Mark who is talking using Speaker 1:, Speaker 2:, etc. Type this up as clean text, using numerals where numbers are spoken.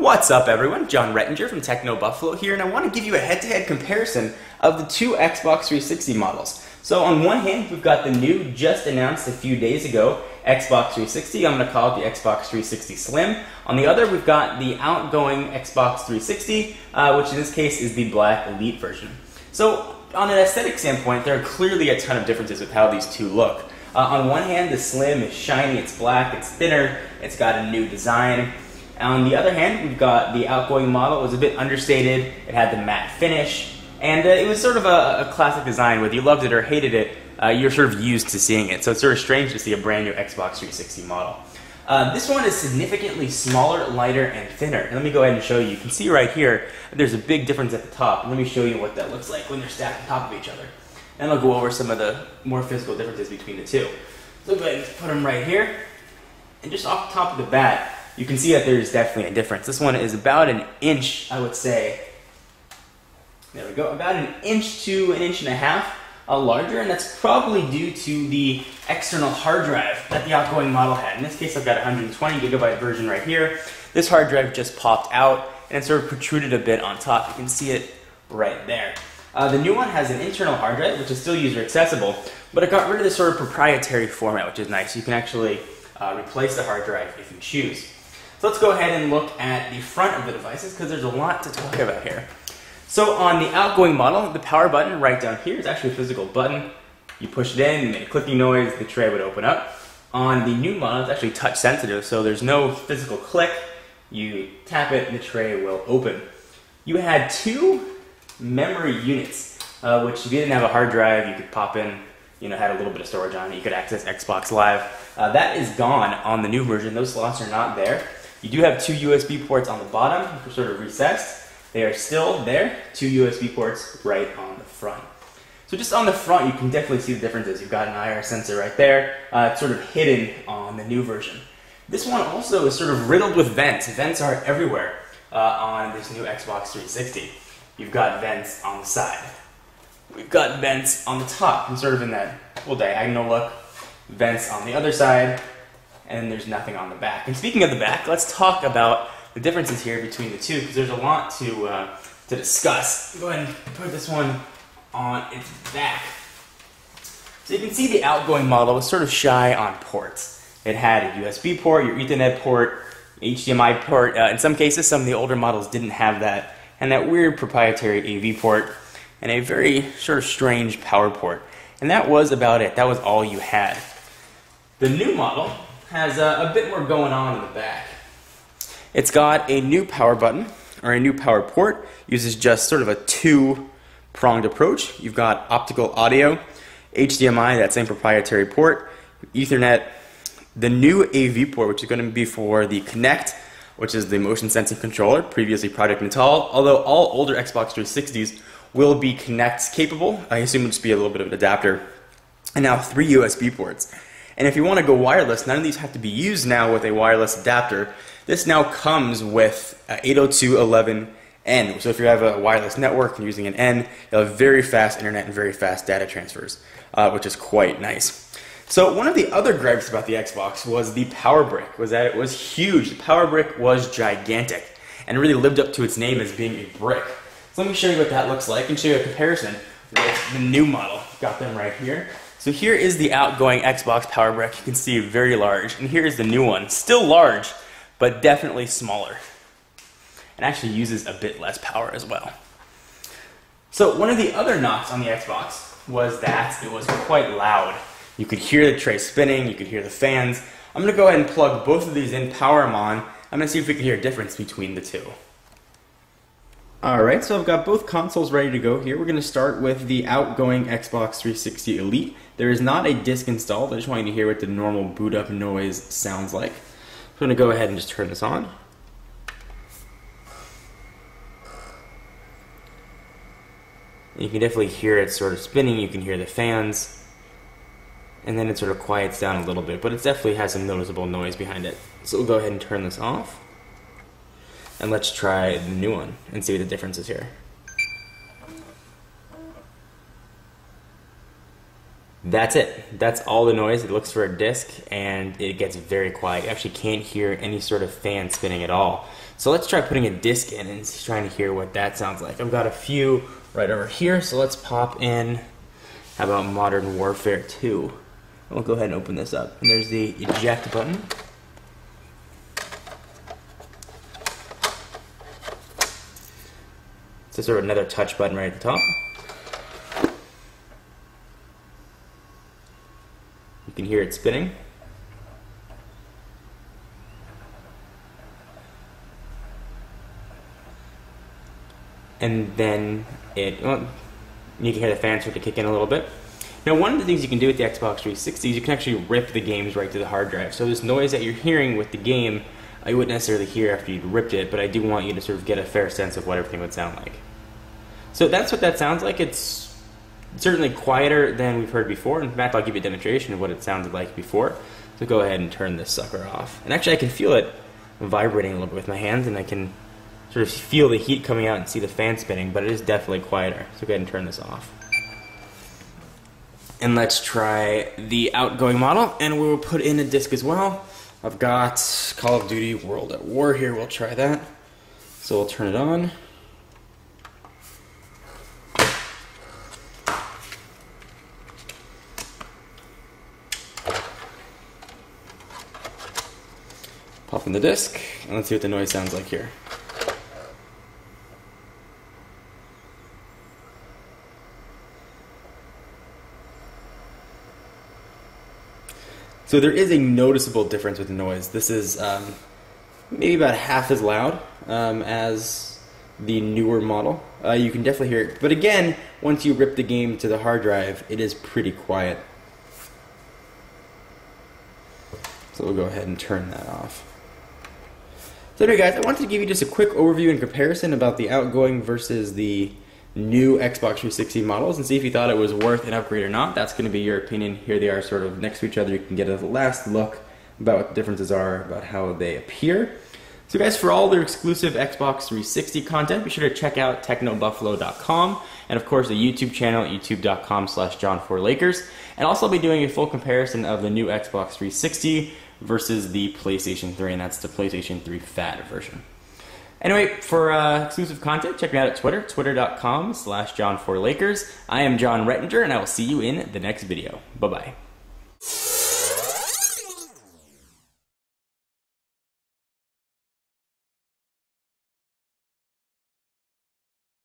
Speaker 1: What's up everyone, John Rettinger from Techno Buffalo here, and I want to give you a head-to-head comparison of the two Xbox 360 models. So on one hand, we've got the new, just announced a few days ago, Xbox 360. I'm going to call it the Xbox 360 Slim. On the other, we've got the outgoing Xbox 360, which in this case is the Black Elite version. So on an aesthetic standpoint, there are clearly a ton of differences with how these two look. On one hand, the Slim is shiny, it's black, it's thinner, it's got a new design. On the other hand, we've got the outgoing model. It was a bit understated, it had the matte finish, and it was sort of a classic design. Whether you loved it or hated it, you're sort of used to seeing it. So it's sort of strange to see a brand new Xbox 360 model. This one is significantly smaller, lighter, and thinner. And let me go ahead and show you. You can see right here, there's a big difference at the top. And let me show you what that looks like when they're stacked on top of each other. And I'll go over some of the more physical differences between the two. So go ahead and put them right here. And just off the top of the bat, you can see that there's definitely a difference. This one is about an inch, I would say. There we go, about an inch to an inch and a half larger, and that's probably due to the external hard drive that the outgoing model had. In this case, I've got a 120 gigabyte version right here. This hard drive just popped out, and it sort of protruded a bit on top. You can see it right there. The new one has an internal hard drive, which is still user accessible, but it got rid of this sort of proprietary format, which is nice. You can actually replace the hard drive if you choose. So let's go ahead and look at the front of the devices because there's a lot to talk about here. So on the outgoing model, the power button right down here is actually a physical button. You push it in, you make a clicking noise, the tray would open up. On the new model, it's actually touch sensitive, so there's no physical click. You tap it and the tray will open. You had two memory units, which if you didn't have a hard drive, you could pop in, had a little bit of storage on it. You could access Xbox Live. That is gone on the new version. Those slots are not there. You do have two USB ports on the bottom, which are sort of recessed. They are still there, two USB ports right on the front. So just on the front, you can definitely see the differences. You've got an IR sensor right there. It's sort of hidden on the new version. This one also is sort of riddled with vents. Vents are everywhere on this new Xbox 360. You've got vents on the side. We've got vents on the top, and sort of in that full diagonal look. Vents on the other side. And there's nothing on the back. And speaking of the back, let's talk about the differences here between the two, because there's a lot to discuss. Go ahead and put this one on its back. So you can see the outgoing model was sort of shy on ports. It had a USB port, your Ethernet port, HDMI port. In some cases, some of the older models didn't have that, and that weird proprietary AV port, and a very sort of strange power port. And that was about it. That was all you had. The new model has a bit more going on in the back. It's got a new power button, or a new power port. Uses just sort of a two-pronged approach. You've got optical audio, HDMI, that same proprietary port, Ethernet, the new AV port, which is going to be for the Kinect, which is the motion sensing controller, previously Project Natal, although all older Xbox 360s will be Kinect capable. I assume it'll just be a little bit of an adapter. And now 3 USB ports. And if you want to go wireless, none of these have to be used now with a wireless adapter. This now comes with 802.11n. So if you have a wireless network and using an N, you'll have very fast internet and very fast data transfers, which is quite nice. So one of the other gripes about the Xbox was the power brick, was that it was huge. The power brick was gigantic and really lived up to its name as being a brick. So let me show you what that looks like and show you a comparison with the new model. Got them right here. So here is the outgoing Xbox power brick. You can see very large. And here is the new one. Still large, but definitely smaller. And actually uses a bit less power as well. So one of the other knocks on the Xbox was that it was quite loud. You could hear the tray spinning, you could hear the fans. I'm going to go ahead and plug both of these in, power them on. I'm going to see if we can hear a difference between the two. Alright, so I've got both consoles ready to go here. We're going to start with the outgoing Xbox 360 Elite. There is not a disc installed. I just want you to hear what the normal boot up noise sounds like. I'm going to go ahead and just turn this on. And you can definitely hear it sort of spinning. You can hear the fans. And then it sort of quiets down a little bit, but it definitely has some noticeable noise behind it. So we'll go ahead and turn this off. And let's try the new one and see what the difference is here. That's it. That's all the noise. It looks for a disc and it gets very quiet. You actually can't hear any sort of fan spinning at all. So let's try putting a disc in and trying to hear what that sounds like. I've got a few right over here, so let's pop in. How about Modern Warfare 2? And we'll go ahead and open this up. And there's the eject button. So sort of another touch button right at the top. You can hear it spinning. And then you can hear the fan start to kick in a little bit. Now, one of the things you can do with the Xbox 360 is you can actually rip the games right to the hard drive. So this noise that you're hearing with the game, you wouldn't necessarily hear after you'd ripped it, but I do want you to sort of get a fair sense of what everything would sound like. So that's what that sounds like. It's certainly quieter than we've heard before. In fact, I'll give you a demonstration of what it sounded like before. So go ahead and turn this sucker off. And actually I can feel it vibrating a little bit with my hands, and I can sort of feel the heat coming out and see the fan spinning, but it is definitely quieter. So go ahead and turn this off. And let's try the outgoing model, and we will put in a disc as well. I've got Call of Duty World at War here. We'll try that. So we'll turn it on. Pop in the disc, and let's see what the noise sounds like here. So there is a noticeable difference with the noise. This is maybe about half as loud as the newer model. You can definitely hear it. But again, once you rip the game to the hard drive, it is pretty quiet. So we'll go ahead and turn that off. So anyway guys, I wanted to give you just a quick overview and comparison about the outgoing versus the new Xbox 360 models and see if you thought it was worth an upgrade or not. That's going to be your opinion. Here they are sort of next to each other. You can get a last look about what the differences are, about how they appear. So guys, for all their exclusive Xbox 360 content, be sure to check out technobuffalo.com and of course the YouTube channel at youtube.com/John4Lakers. And also I'll be doing a full comparison of the new Xbox 360 versus the PlayStation 3, and that's the PlayStation 3 Fat version. Anyway, for exclusive content, check me out at Twitter, twitter.com/John4Lakers. I am John Rettinger, and I will see you in the next video. Bye-bye.